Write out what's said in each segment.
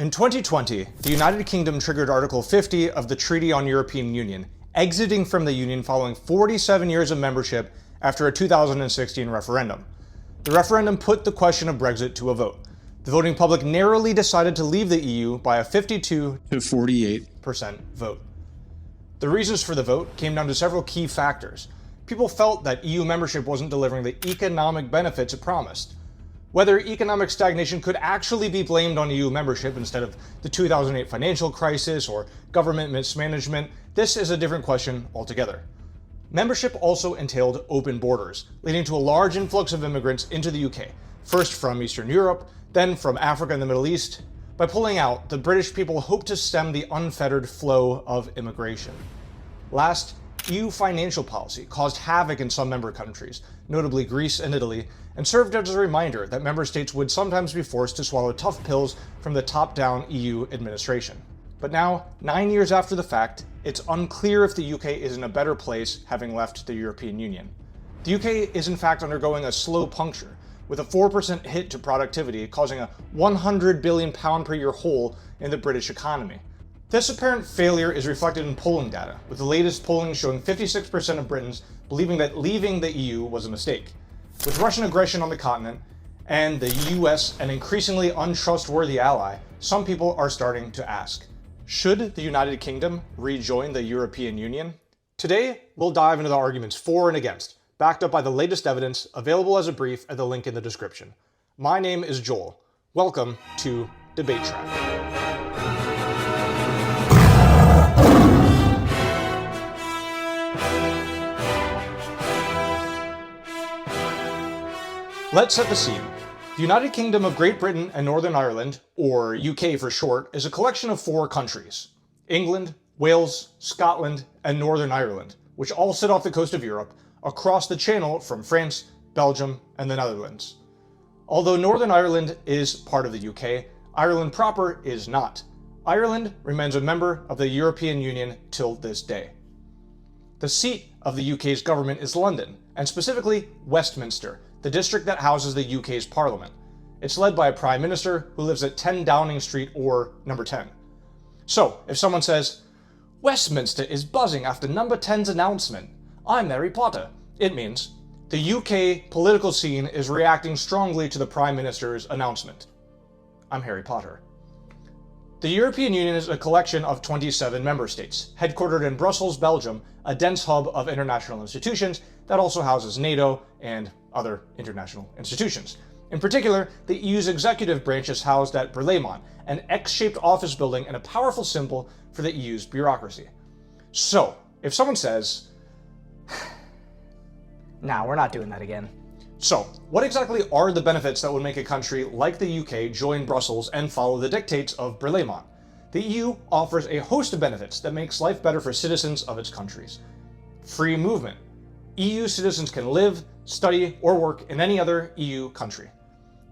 In 2020, the United Kingdom triggered Article 50 of the Treaty on European Union, exiting from the Union following 47 years of membership after a 2016 referendum. The referendum put the question of Brexit to a vote. The voting public narrowly decided to leave the EU by a 52 to 48% vote. The reasons for the vote came down to several key factors. People felt that EU membership wasn't delivering the economic benefits it promised. Whether economic stagnation could actually be blamed on EU membership instead of the 2008 financial crisis or government mismanagement, this is a different question altogether. Membership also entailed open borders, leading to a large influx of immigrants into the UK, first from Eastern Europe, then from Africa and the Middle East. By pulling out, the British people hoped to stem the unfettered flow of immigration. Last, EU financial policy caused havoc in some member countries, notably Greece and Italy, and served as a reminder that member states would sometimes be forced to swallow tough pills from the top-down EU administration. But now, 9 years after the fact, it's unclear if the UK is in a better place having left the European Union. The UK is in fact undergoing a slow puncture, with a 4% hit to productivity causing a £100 billion per year hole in the British economy. This apparent failure is reflected in polling data, with the latest polling showing 56% of Britons believing that leaving the EU was a mistake. With Russian aggression on the continent and the US an increasingly untrustworthy ally, some people are starting to ask, should the United Kingdom rejoin the European Union? Today, we'll dive into the arguments for and against, backed up by the latest evidence, available as a brief at the link in the description. My name is Joel. Welcome to Debate Track. Let's set the scene. The United Kingdom of Great Britain and Northern Ireland, or UK for short, is a collection of 4 countries: England, Wales, Scotland, and Northern Ireland, which all sit off the coast of Europe, across the Channel from France, Belgium, and the Netherlands. Although Northern Ireland is part of the UK, Ireland proper is not. Ireland remains a member of the European Union till this day. The seat of the UK's government is London, and specifically Westminster, the district that houses the UK's parliament. It's led by a prime minister who lives at 10 Downing Street, or number 10. So, if someone says, "Westminster is buzzing after number 10's announcement, I'm Harry Potter," it means the UK political scene is reacting strongly to the prime minister's announcement. I'm Harry Potter. The European Union is a collection of 27 member states, headquartered in Brussels, Belgium, a dense hub of international institutions that also houses NATO and other international institutions. In particular, the EU's executive branch is housed at Berlaymont, an X-shaped office building and a powerful symbol for the EU's bureaucracy. So, if someone says, "Nah, we're not doing that again." So, what exactly are the benefits that would make a country like the UK join Brussels and follow the dictates of Berlaymont? The EU offers a host of benefits that makes life better for citizens of its countries. Free movement. EU citizens can live, study, or work in any other EU country.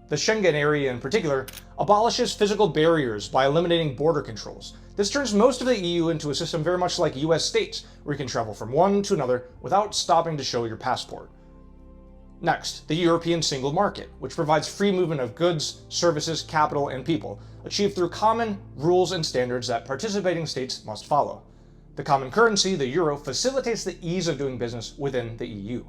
The Schengen area in particular abolishes physical barriers by eliminating border controls. This turns most of the EU into a system very much like US states, where you can travel from one to another without stopping to show your passport. Next, the European single market, which provides free movement of goods, services, capital, and people, achieved through common rules and standards that participating states must follow. The common currency, the euro, facilitates the ease of doing business within the EU.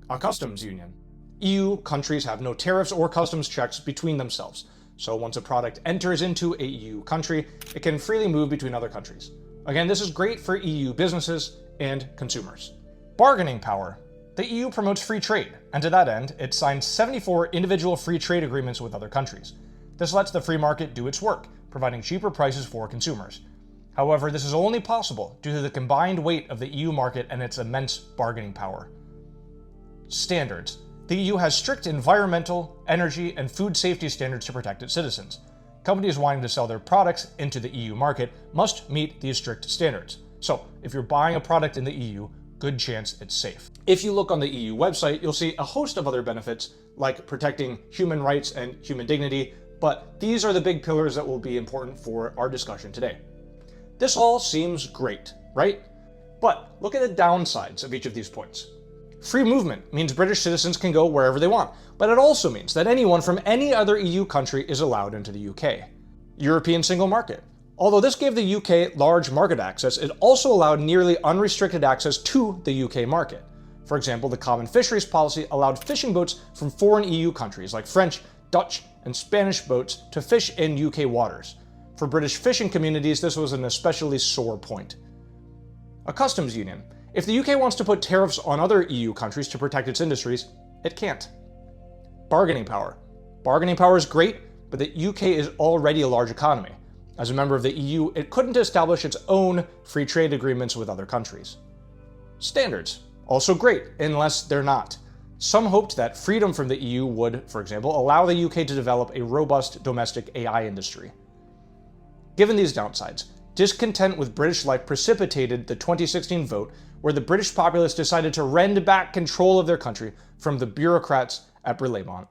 A customs union. EU countries have no tariffs or customs checks between themselves, so once a product enters into a EU country, it can freely move between other countries. Again, this is great for EU businesses and consumers. Bargaining power. The EU promotes free trade, and to that end, it signs 74 individual free trade agreements with other countries. This lets the free market do its work, providing cheaper prices for consumers. However, this is only possible due to the combined weight of the EU market and its immense bargaining power. Standards. The EU has strict environmental, energy, and food safety standards to protect its citizens. Companies wanting to sell their products into the EU market must meet these strict standards. So, if you're buying a product in the EU, good chance it's safe. If you look on the EU website, you'll see a host of other benefits, like protecting human rights and human dignity, but these are the big pillars that will be important for our discussion today. This all seems great, right? But look at the downsides of each of these points. Free movement means British citizens can go wherever they want, but it also means that anyone from any other EU country is allowed into the UK. European single market. Although this gave the UK large market access, it also allowed nearly unrestricted access to the UK market. For example, the Common Fisheries Policy allowed fishing boats from foreign EU countries like French, Dutch, and Spanish boats to fish in UK waters. For British fishing communities, this was an especially sore point. A customs union. If the UK wants to put tariffs on other EU countries to protect its industries, it can't. Bargaining power. Bargaining power is great, but the UK is already a large economy. As a member of the EU, it couldn't establish its own free trade agreements with other countries. Standards. Also great, unless they're not. Some hoped that freedom from the EU would, for example, allow the UK to develop a robust domestic AI industry. Given these downsides, discontent with British life precipitated the 2016 vote where the British populace decided to rend back control of their country from the bureaucrats at Brelmont.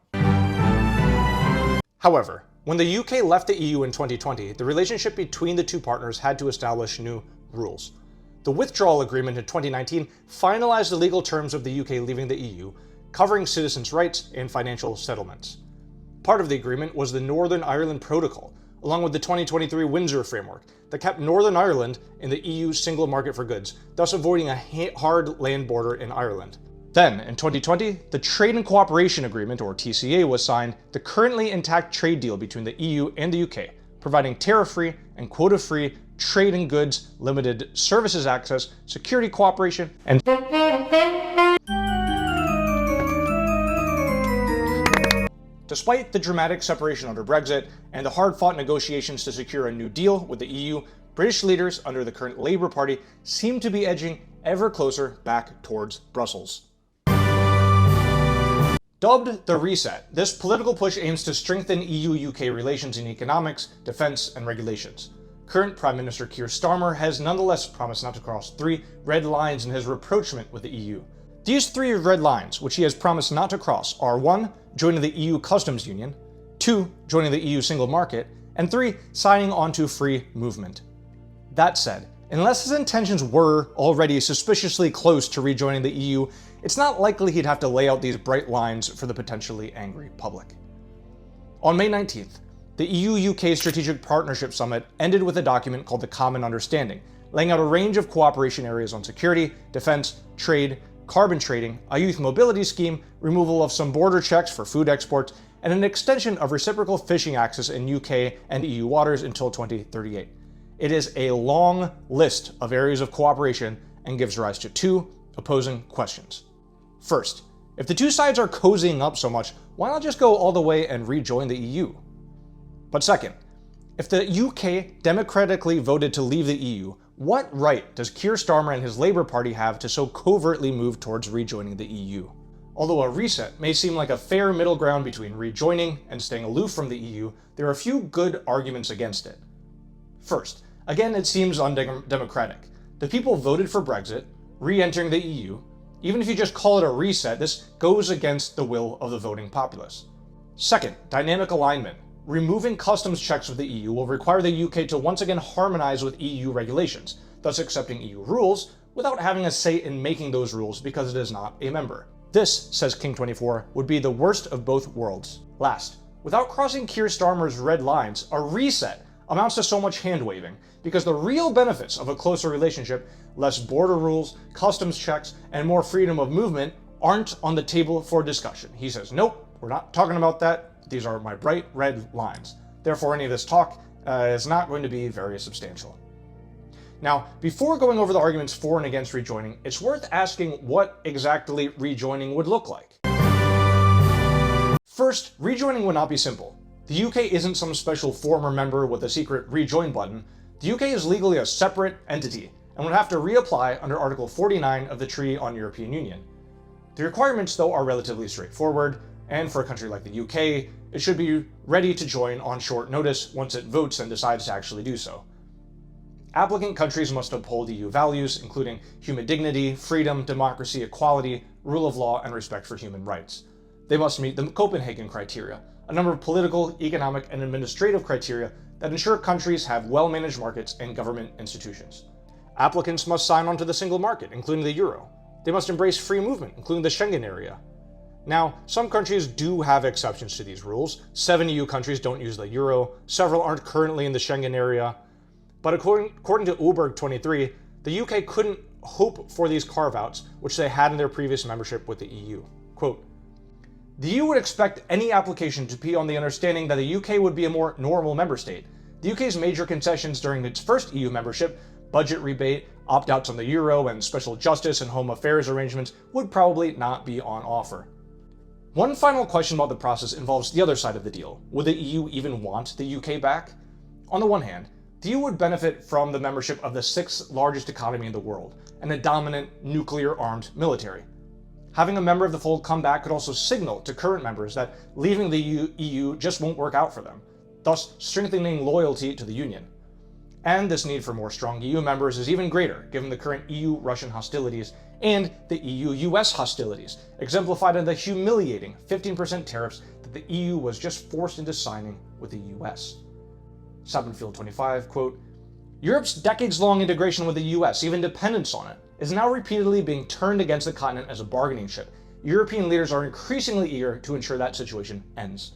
However, when the UK left the EU in 2020, the relationship between the two partners had to establish new rules. The withdrawal agreement in 2019 finalized the legal terms of the UK leaving the EU, covering citizens' rights and financial settlements. Part of the agreement was the Northern Ireland Protocol, along with the 2023 Windsor Framework, that kept Northern Ireland in the EU's single market for goods, thus avoiding a hard land border in Ireland. Then, in 2020, the Trade and Cooperation Agreement, or TCA, was signed, the currently intact trade deal between the EU and the UK, providing tariff-free and quota-free trade in goods, limited services access, security cooperation, and despite the dramatic separation under Brexit and the hard-fought negotiations to secure a new deal with the EU, British leaders under the current Labour Party seem to be edging ever closer back towards Brussels. Dubbed the Reset, this political push aims to strengthen EU-UK relations in economics, defence, and regulations. Current Prime Minister Keir Starmer has nonetheless promised not to cross 3 red lines in his rapprochement with the EU. These 3 red lines, which he has promised not to cross, are 1. Joining the EU customs union, 2. Joining the EU single market, and 3. Signing on to free movement. That said, unless his intentions were already suspiciously close to rejoining the EU, it's not likely he'd have to lay out these bright lines for the potentially angry public. On May 19th, the EU-UK Strategic Partnership Summit ended with a document called the Common Understanding, laying out a range of cooperation areas on security, defense, trade, carbon trading, a youth mobility scheme, removal of some border checks for food exports, and an extension of reciprocal fishing access in UK and EU waters until 2038. It is a long list of areas of cooperation and gives rise to 2 opposing questions. First, if the two sides are cozying up so much, why not just go all the way and rejoin the EU? But second, if the UK democratically voted to leave the EU, what right does Keir Starmer and his Labour Party have to so covertly move towards rejoining the EU? Although a reset may seem like a fair middle ground between rejoining and staying aloof from the EU, there are a few good arguments against it. First, again, it seems undemocratic. The people voted for Brexit, re-entering the EU. Even if you just call it a reset, this goes against the will of the voting populace. Second, dynamic alignment. Removing customs checks with the EU will require the UK to once again harmonize with EU regulations, thus accepting EU rules without having a say in making those rules because it is not a member. This, says King24, would be the worst of both worlds. Last, without crossing Keir Starmer's red lines, a reset amounts to so much hand-waving, because the real benefits of a closer relationship, less border rules, customs checks, and more freedom of movement, aren't on the table for discussion. He says, nope, we're not talking about that. These are my bright red lines. Therefore, any of this talk is not going to be very substantial. Now, before going over the arguments for and against rejoining, it's worth asking what exactly rejoining would look like. First, rejoining would not be simple. The UK isn't some special former member with a secret rejoin button. The UK is legally a separate entity and would have to reapply under Article 49 of the Treaty on European Union. The requirements, though, are relatively straightforward, and for a country like the UK, it should be ready to join on short notice once it votes and decides to actually do so. Applicant countries must uphold EU values, including human dignity, freedom, democracy, equality, rule of law, and respect for human rights. They must meet the Copenhagen criteria, a number of political, economic, and administrative criteria that ensure countries have well-managed markets and government institutions. Applicants must sign on to the single market, including the euro. They must embrace free movement, including the Schengen area. Now, some countries do have exceptions to these rules. 7 EU countries don't use the euro, several aren't currently in the Schengen area, but according to Uberg 23, the UK couldn't hope for these carve-outs, which they had in their previous membership with the EU. Quote, "The EU would expect any application to be on the understanding that the UK would be a more normal member state. The UK's major concessions during its first EU membership, budget rebate, opt-outs on the euro, and special justice and home affairs arrangements would probably not be on offer." One final question about the process involves the other side of the deal. Would the EU even want the UK back? On the one hand, the EU would benefit from the membership of the 6th largest economy in the world and a dominant nuclear-armed military. Having a member of the fold come back could also signal to current members that leaving the EU just won't work out for them, thus strengthening loyalty to the Union. And this need for more strong EU members is even greater given the current EU-Russian hostilities and the EU-US hostilities, exemplified in the humiliating 15% tariffs that the EU was just forced into signing with the US. Sabinfield 25, quote, "Europe's decades-long integration with the US, even dependence on it, is now repeatedly being turned against the continent as a bargaining chip. European leaders are increasingly eager to ensure that situation ends."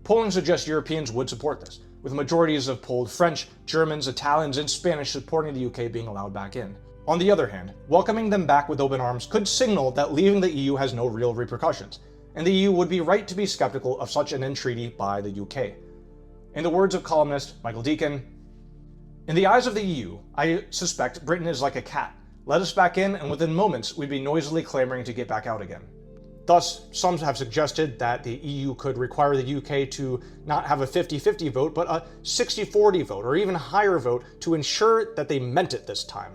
Polling suggests Europeans would support this, with majorities of polled French, Germans, Italians, and Spanish supporting the UK being allowed back in. On the other hand, welcoming them back with open arms could signal that leaving the EU has no real repercussions, and the EU would be right to be skeptical of such an entreaty by the UK. In the words of columnist Michael Deacon, "In the eyes of the EU, I suspect Britain is like a cat. Let us back in, and within moments we'd be noisily clamoring to get back out again." Thus, some have suggested that the EU could require the UK to not have a 50-50 vote, but a 60-40 vote, or even higher vote, to ensure that they meant it this time.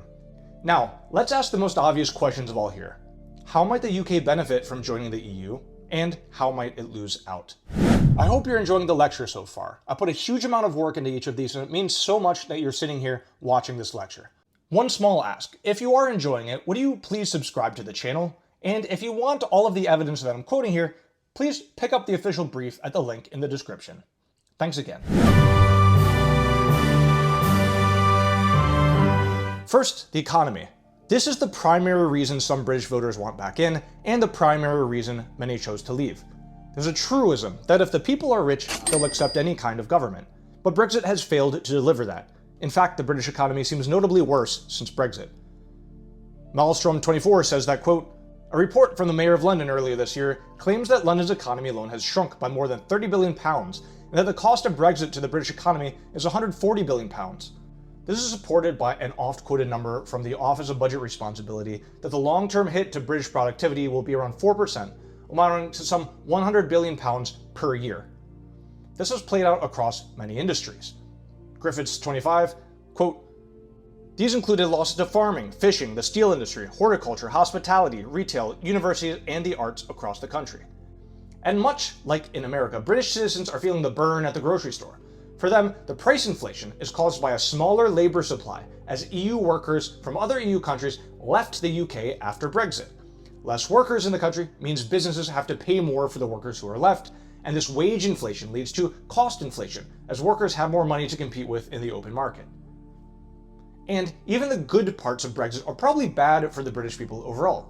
Now, let's ask the most obvious questions of all here. How might the UK benefit from joining the EU, and how might it lose out? I hope you're enjoying the lecture so far. I put a huge amount of work into each of these, and it means so much that you're sitting here watching this lecture. One small ask: if you are enjoying it, would you please subscribe to the channel? And if you want all of the evidence that I'm quoting here, please pick up the official brief at the link in the description. Thanks again. First, the economy. This is the primary reason some British voters want back in, and the primary reason many chose to leave. There's a truism that if the people are rich, they'll accept any kind of government. But Brexit has failed to deliver that. In fact, the British economy seems notably worse since Brexit. Maelstrom24 says that, quote, "A report from the Mayor of London earlier this year claims that London's economy alone has shrunk by more than £30 billion, and that the cost of Brexit to the British economy is £140 billion. This is supported by an oft-quoted number from the Office of Budget Responsibility that the long-term hit to British productivity will be around 4%, amounting to some £100 billion per year. This has played out across many industries. Griffiths 25, quote, "These included losses to farming, fishing, the steel industry, horticulture, hospitality, retail, universities, and the arts across the country." And much like in America, British citizens are feeling the burn at the grocery store. For them, the price inflation is caused by a smaller labor supply as EU workers from other EU countries left the UK after Brexit. Less workers in the country means businesses have to pay more for the workers who are left, and this wage inflation leads to cost inflation as workers have more money to compete with in the open market. And even the good parts of Brexit are probably bad for the British people overall.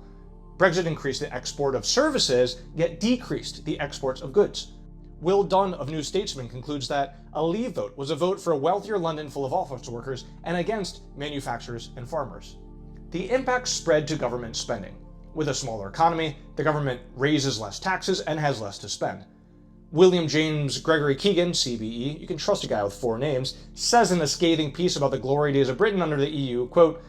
Brexit increased the export of services, yet decreased the exports of goods. Will Dunn of New Statesman concludes that a Leave vote was a vote for a wealthier London full of office workers and against manufacturers and farmers. The impact spread to government spending. With a smaller economy, the government raises less taxes and has less to spend. William James Gregory Keegan, CBE, you can trust a guy with 4 names, says in a scathing piece about the glory days of Britain under the EU, quote,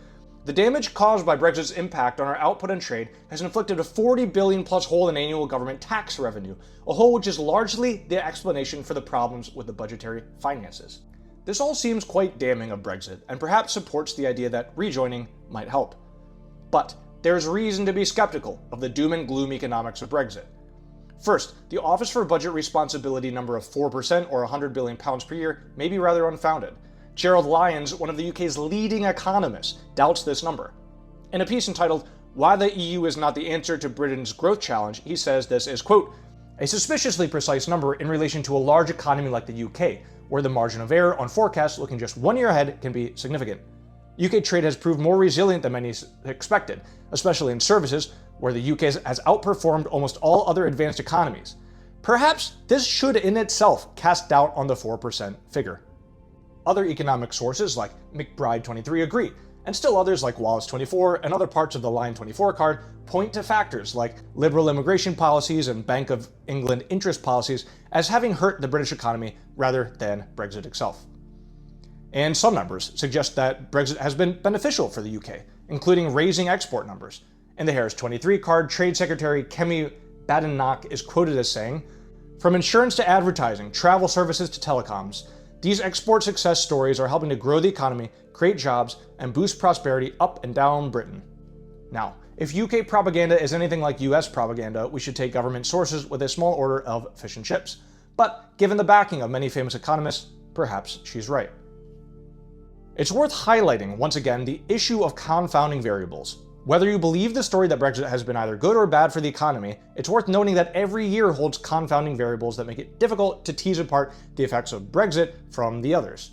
"The damage caused by Brexit's impact on our output and trade has inflicted a 40 billion plus hole in annual government tax revenue, a hole which is largely the explanation for the problems with the budgetary finances." This all seems quite damning of Brexit, and perhaps supports the idea that rejoining might help. But there's reason to be skeptical of the doom and gloom economics of Brexit. First, the Office for Budget Responsibility number of 4% or £100 billion per year may be rather unfounded. Gerald Lyons, one of the UK's leading economists, doubts this number. In a piece entitled, "Why the EU is Not the Answer to Britain's Growth Challenge," he says this is, quote, "a suspiciously precise number in relation to a large economy like the UK, where the margin of error on forecasts looking just 1 year ahead can be significant. UK trade has proved more resilient than many expected, especially in services, where the UK has outperformed almost all other advanced economies. Perhaps this should in itself cast doubt on the 4% figure. Other economic sources like McBride23 agree, and still others like Wallace24 and other parts of the Line 24 card point to factors like liberal immigration policies and Bank of England interest policies as having hurt the British economy rather than Brexit itself. And some numbers suggest that Brexit has been beneficial for the UK, including raising export numbers. In the Harris 23 card, Trade Secretary Kemi Badenoch is quoted as saying, "From insurance to advertising, travel services to telecoms, these export success stories are helping to grow the economy, create jobs, and boost prosperity up and down Britain." Now, if UK propaganda is anything like US propaganda, we should take government sources with a small order of fish and chips. But given the backing of many famous economists, perhaps she's right. It's worth highlighting, once again, the issue of confounding variables. Whether you believe the story that Brexit has been either good or bad for the economy, it's worth noting that every year holds confounding variables that make it difficult to tease apart the effects of Brexit from the others.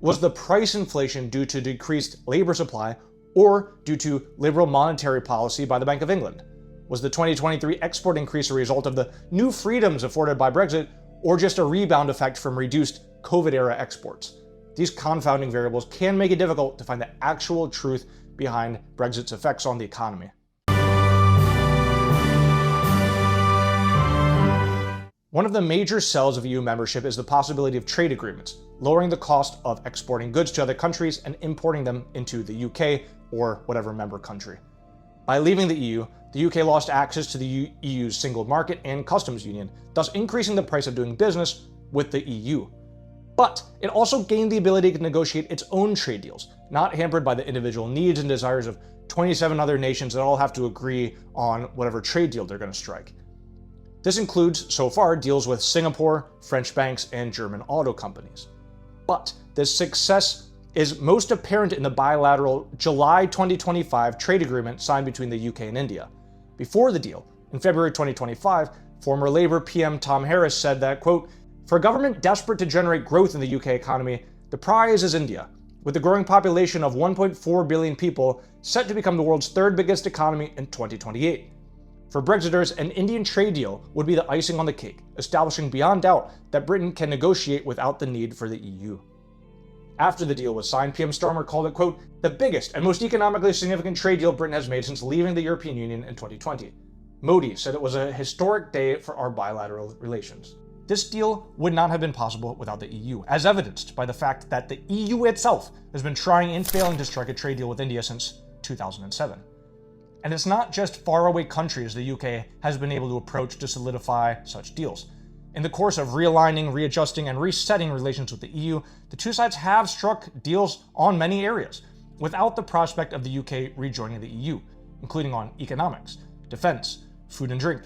Was the price inflation due to decreased labor supply or due to liberal monetary policy by the Bank of England? Was the 2023 export increase a result of the new freedoms afforded by Brexit or just a rebound effect from reduced COVID-era exports? These confounding variables can make it difficult to find the actual truth behind Brexit's effects on the economy. One of the major sells of EU membership is the possibility of trade agreements, lowering the cost of exporting goods to other countries and importing them into the UK or whatever member country. By leaving the EU, the UK lost access to the EU's single market and customs union, thus increasing the price of doing business with the EU. But it also gained the ability to negotiate its own trade deals, not hampered by the individual needs and desires of 27 other nations that all have to agree on whatever trade deal they're going to strike. This includes, so far, deals with Singapore, French banks, and German auto companies. But this success is most apparent in the bilateral July 2025 trade agreement signed between the UK and India. Before the deal, in February 2025, former Labour PM Tom Harris said that, quote, "For a government desperate to generate growth in the UK economy, the prize is India, with a growing population of 1.4 billion people set to become the world's third biggest economy in 2028. For Brexiters, an Indian trade deal would be the icing on the cake, establishing beyond doubt that Britain can negotiate without the need for the EU." After the deal was signed, PM Starmer called it, quote, "the biggest and most economically significant trade deal Britain has made since leaving the European Union in 2020. Modi said it was a historic day for our bilateral relations." This deal would not have been possible without the EU, as evidenced by the fact that the EU itself has been trying and failing to strike a trade deal with India since 2007. And it's not just faraway countries the UK has been able to approach to solidify such deals. In the course of realigning, readjusting, and resetting relations with the EU, the two sides have struck deals on many areas, without the prospect of the UK rejoining the EU, including on economics, defense, food and drink,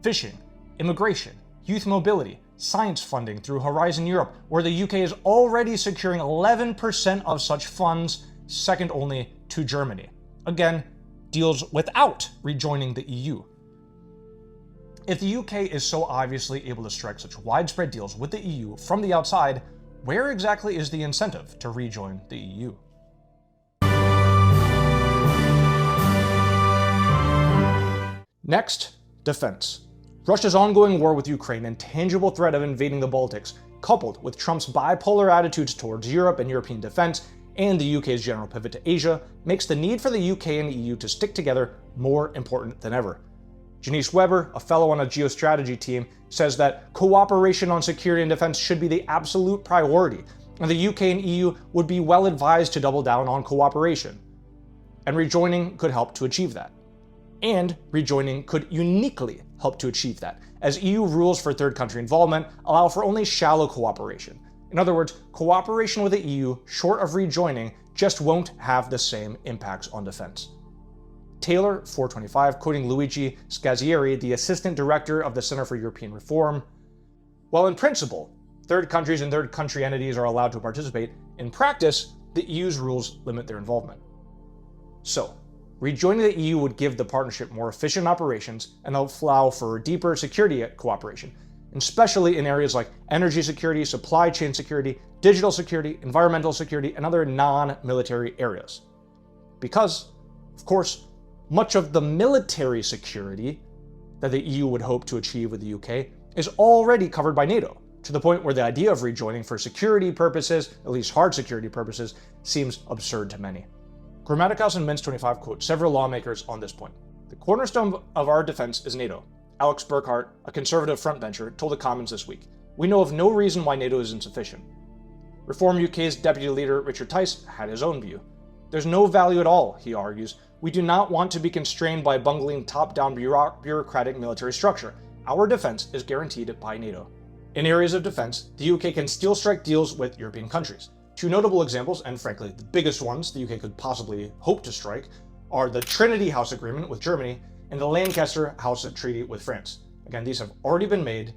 fishing, immigration, youth mobility, science funding through Horizon Europe, where the UK is already securing 11% of such funds, second only to Germany. Again, deals without rejoining the EU. If the UK is so obviously able to strike such widespread deals with the EU from the outside, where exactly is the incentive to rejoin the EU? Next, defense. Russia's ongoing war with Ukraine and tangible threat of invading the Baltics, coupled with Trump's bipolar attitudes towards Europe and European defense, and the UK's general pivot to Asia, makes the need for the UK and EU to stick together more important than ever. Janice Weber, a fellow on a geostrategy team, says that cooperation on security and defense should be the absolute priority, and the UK and EU would be well advised to double down on cooperation. And rejoining could help to achieve that. And rejoining could uniquely help to achieve that, as EU rules for third country involvement allow for only shallow cooperation. In other words, cooperation with the EU, short of rejoining, just won't have the same impacts on defense. Taylor, 425, quoting Luigi Scazzieri, the Assistant Director of the Center for European Reform, "While in principle, third countries and third country entities are allowed to participate, in practice, the EU's rules limit their involvement." So, rejoining the EU would give the partnership more efficient operations and allow for deeper security cooperation, especially in areas like energy security, supply chain security, digital security, environmental security, and other non-military areas. Because, of course, Much of the military security that the EU would hope to achieve with the UK is already covered by NATO, to the point where the idea of rejoining for security purposes, at least hard security purposes, seems absurd to many. Grammaticus and Mintz 25 quote several lawmakers on this point. The cornerstone of our defense is NATO. Alex Burkhardt, a conservative frontbencher, told the Commons this week, "We know of no reason why NATO is insufficient." Reform UK's deputy leader Richard Tice had his own view. "There's no value at all," he argues. "We do not want to be constrained by a bungling top-down bureaucratic military structure. Our defense is guaranteed by NATO." In areas of defense, the UK can still strike deals with European countries. Two notable examples, and frankly the biggest ones the UK could possibly hope to strike, are the Trinity House Agreement with Germany and the Lancaster House Treaty with France. Again, these have already been made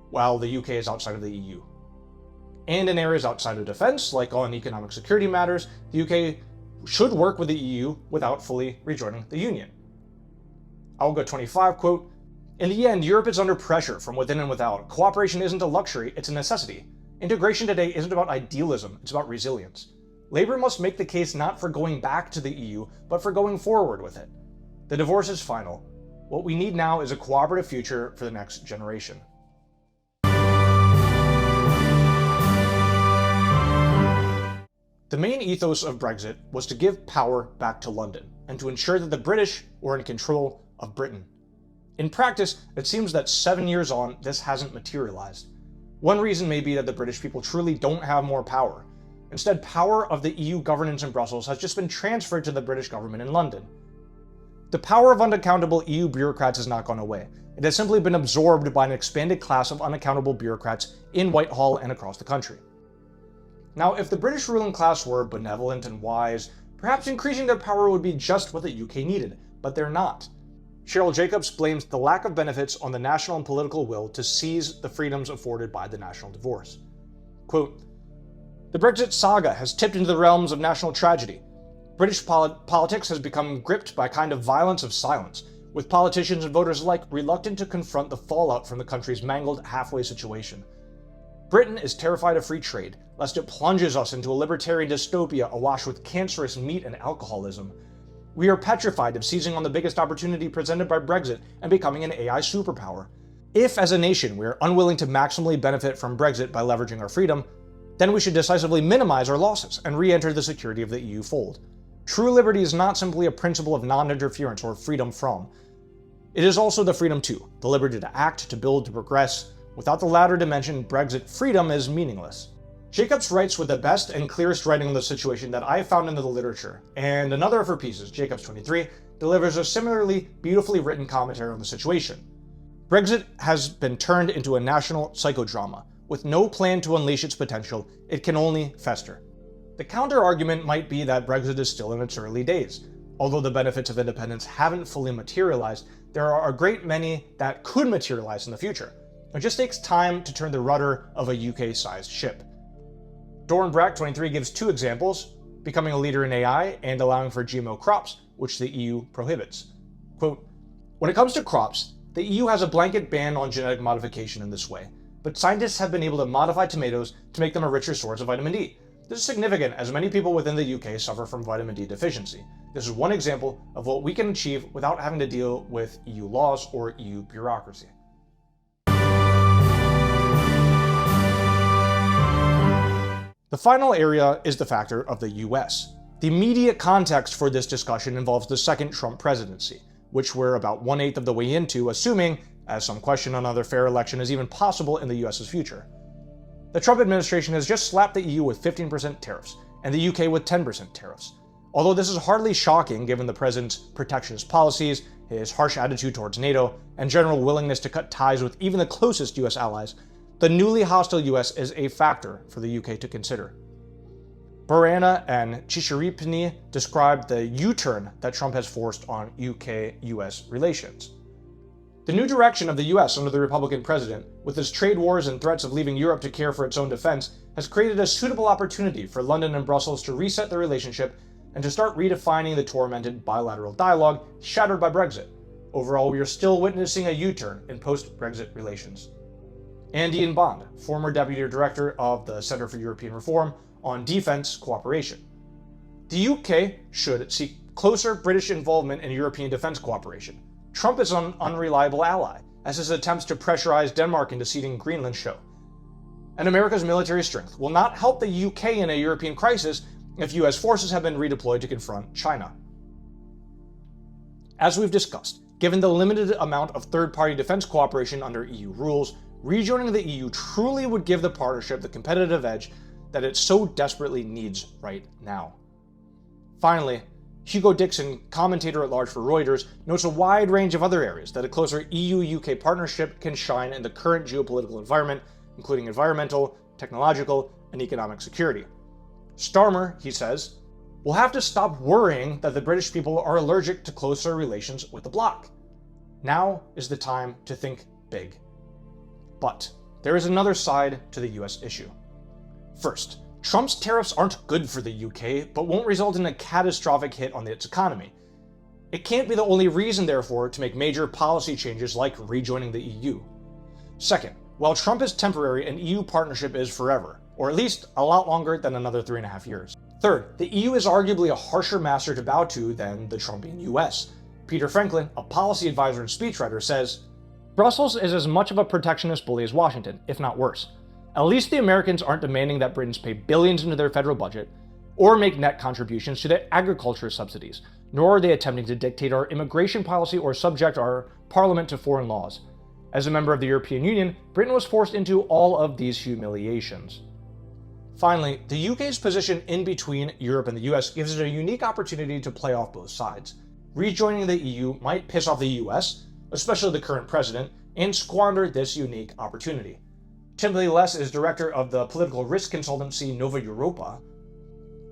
while the UK is outside of the EU. And in areas outside of defense, like on economic security matters, the UK should work with the EU without fully rejoining the Union. Alga 25 quote, "In the end, Europe is under pressure from within and without. Cooperation isn't a luxury, it's a necessity. Integration today isn't about idealism, it's about resilience. Labour must make the case not for going back to the EU, but for going forward with it. The divorce is final. What we need now is a cooperative future for the next generation." The main ethos of Brexit was to give power back to London, and to ensure that the British were in control of Britain. In practice, it seems that 7 years on, this hasn't materialized. One reason may be that the British people truly don't have more power. Instead, power of the EU governance in Brussels has just been transferred to the British government in London. The power of unaccountable EU bureaucrats has not gone away. It has simply been absorbed by an expanded class of unaccountable bureaucrats in Whitehall and across the country. Now, if the British ruling class were benevolent and wise, perhaps increasing their power would be just what the UK needed, but they're not. Cheryl Jacobs blames the lack of benefits on the national and political will to seize the freedoms afforded by the national divorce. Quote, "The Brexit saga has tipped into the realms of national tragedy. British politics has become gripped by a kind of violence of silence, with politicians and voters alike reluctant to confront the fallout from the country's mangled halfway situation. Britain is terrified of free trade, lest it plunges us into a libertarian dystopia awash with cancerous meat and alcoholism. We are petrified of seizing on the biggest opportunity presented by Brexit and becoming an AI superpower. If, as a nation, we are unwilling to maximally benefit from Brexit by leveraging our freedom, then we should decisively minimize our losses and re-enter the security of the EU fold. True liberty is not simply a principle of non-interference or freedom from. It is also the freedom to, the liberty to act, to build, to progress. Without the latter dimension, Brexit freedom is meaningless." Jacobs writes with the best and clearest writing on the situation that I have found in the literature, and another of her pieces, Jacobs 23, delivers a similarly beautifully written commentary on the situation. Brexit has been turned into a national psychodrama. With no plan to unleash its potential, it can only fester. The counter-argument might be that Brexit is still in its early days. Although the benefits of independence haven't fully materialized, there are a great many that could materialize in the future. It just takes time to turn the rudder of a UK-sized ship. Doran Brack 23 gives two examples, becoming a leader in AI and allowing for GMO crops, which the EU prohibits. Quote, "When it comes to crops, the EU has a blanket ban on genetic modification in this way, but scientists have been able to modify tomatoes to make them a richer source of vitamin D. This is significant as many people within the UK suffer from vitamin D deficiency. This is one example of what we can achieve without having to deal with EU laws or EU bureaucracy." The final area is the factor of the US. The immediate context for this discussion involves the second Trump presidency, which we're about 1/8 of the way into, assuming, as some question, another fair election is even possible in the US's future. The Trump administration has just slapped the EU with 15% tariffs, and the UK with 10% tariffs. Although this is hardly shocking given the president's protectionist policies, his harsh attitude towards NATO, and general willingness to cut ties with even the closest US allies, the newly hostile US is a factor for the UK to consider. Borana and Chisharipini described the U-turn that Trump has forced on UK-US relations. The new direction of the US under the Republican president, with its trade wars and threats of leaving Europe to care for its own defense, has created a suitable opportunity for London and Brussels to reset the relationship and to start redefining the tormented bilateral dialogue shattered by Brexit. Overall, we are still witnessing a U-turn in post-Brexit relations. Andy Ian Bond, former Deputy Director of the Center for European Reform on Defense Cooperation. The UK should seek closer British involvement in European defense cooperation. Trump is an unreliable ally, as his attempts to pressurize Denmark into ceding Greenland show. And America's military strength will not help the UK in a European crisis if US forces have been redeployed to confront China. As we've discussed, given the limited amount of third-party defense cooperation under EU rules, rejoining the EU truly would give the partnership the competitive edge that it so desperately needs right now. Finally, Hugo Dixon, commentator at large for Reuters, notes a wide range of other areas that a closer EU-UK partnership can shine in the current geopolitical environment, including environmental, technological, and economic security. Starmer, he says, will have to stop worrying that the British people are allergic to closer relations with the bloc. Now is the time to think big. But there is another side to the US issue. First, Trump's tariffs aren't good for the UK, but won't result in a catastrophic hit on its economy. It can't be the only reason, therefore, to make major policy changes like rejoining the EU. Second, while Trump is temporary, an EU partnership is forever, or at least a lot longer than another 3.5 years. Third, the EU is arguably a harsher master to bow to than the Trumpian US. Peter Franklin, a policy advisor and speechwriter, says, "Brussels is as much of a protectionist bully as Washington, if not worse. At least the Americans aren't demanding that Britons pay billions into their federal budget or make net contributions to their agriculture subsidies, nor are they attempting to dictate our immigration policy or subject our parliament to foreign laws. As a member of the European Union, Britain was forced into all of these humiliations." Finally, the UK's position in between Europe and the US gives it a unique opportunity to play off both sides. Rejoining the EU might piss off the US, especially the current president, and squander this unique opportunity. Timothy Less is director of the political risk consultancy Nova Europa.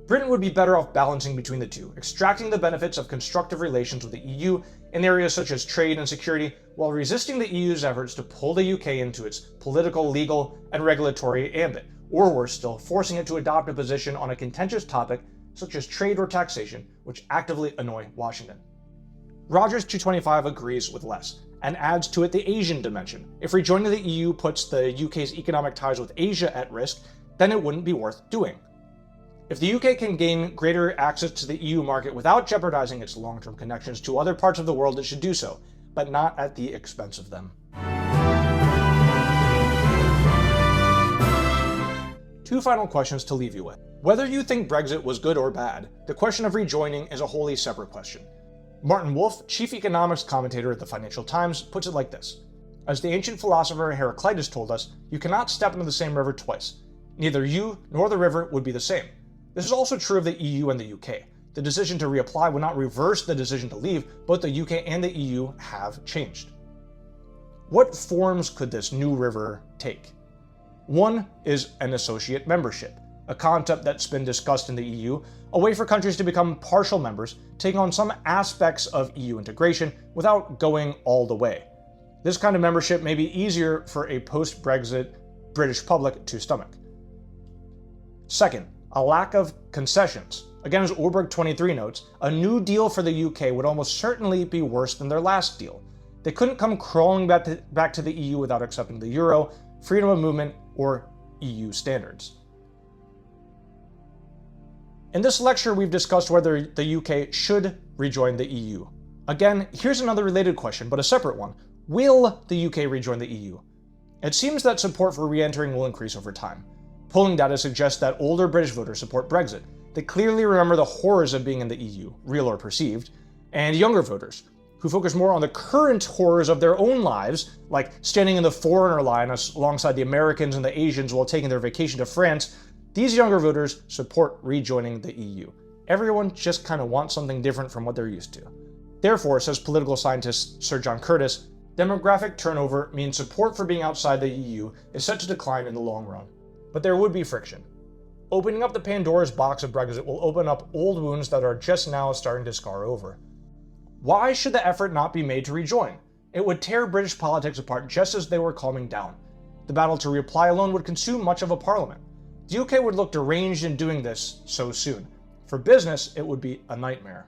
Britain would be better off balancing between the two, extracting the benefits of constructive relations with the EU in areas such as trade and security, while resisting the EU's efforts to pull the UK into its political, legal, and regulatory ambit, or worse still, forcing it to adopt a position on a contentious topic such as trade or taxation, which actively annoy Washington. Rogers 225 agrees with Less, and adds to it the Asian dimension. If rejoining the EU puts the UK's economic ties with Asia at risk, then it wouldn't be worth doing. If the UK can gain greater access to the EU market without jeopardizing its long-term connections to other parts of the world, it should do so, but not at the expense of them. Two final questions to leave you with. Whether you think Brexit was good or bad, the question of rejoining is a wholly separate question. Martin Wolf, chief economics commentator at the Financial Times, puts it like this. As the ancient philosopher Heraclitus told us, you cannot step into the same river twice. Neither you nor the river would be the same. This is also true of the EU and the UK. The decision to reapply would not reverse the decision to leave. Both the UK and the EU have changed. What forms could this new river take? One is an associate membership, a concept that's been discussed in the EU, a way for countries to become partial members, taking on some aspects of EU integration without going all the way. This kind of membership may be easier for a post-Brexit British public to stomach. Second, a lack of concessions. Again, as Orberg 23 notes, a new deal for the UK would almost certainly be worse than their last deal. They couldn't come crawling back to the EU without accepting the euro, freedom of movement, or EU standards. In this lecture, we've discussed whether the UK should rejoin the EU. Again, here's another related question, but a separate one. Will the UK rejoin the EU? It seems that support for re-entering will increase over time. Polling data suggests that older British voters support Brexit. They clearly remember the horrors of being in the EU, real or perceived, and younger voters, who focus more on the current horrors of their own lives, like standing in the foreigner line alongside the Americans and the Asians while taking their vacation to France. These younger voters support rejoining the EU. Everyone just kind of wants something different from what they're used to. Therefore, says political scientist Sir John Curtis, demographic turnover means support for being outside the EU is set to decline in the long run. But there would be friction. Opening up the Pandora's box of Brexit will open up old wounds that are just now starting to scar over. Why should the effort not be made to rejoin? It would tear British politics apart just as they were calming down. The battle to reapply alone would consume much of a parliament. The UK would look deranged in doing this so soon. For business, it would be a nightmare.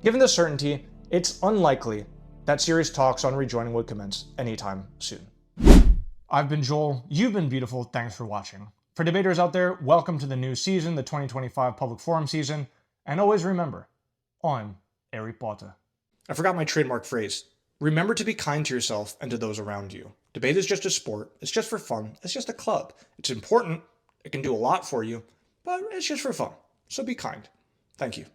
Given this certainty, it's unlikely that serious talks on rejoining would commence anytime soon. I've been Joel, you've been beautiful, thanks for watching. For debaters out there, welcome to the new season, the 2025 Public Forum season, and always remember, I'm Harry Potter. I forgot my trademark phrase. Remember to be kind to yourself and to those around you. Debate is just a sport. It's just for fun. It's just a club. It's important. It can do a lot for you, but it's just for fun. So be kind. Thank you.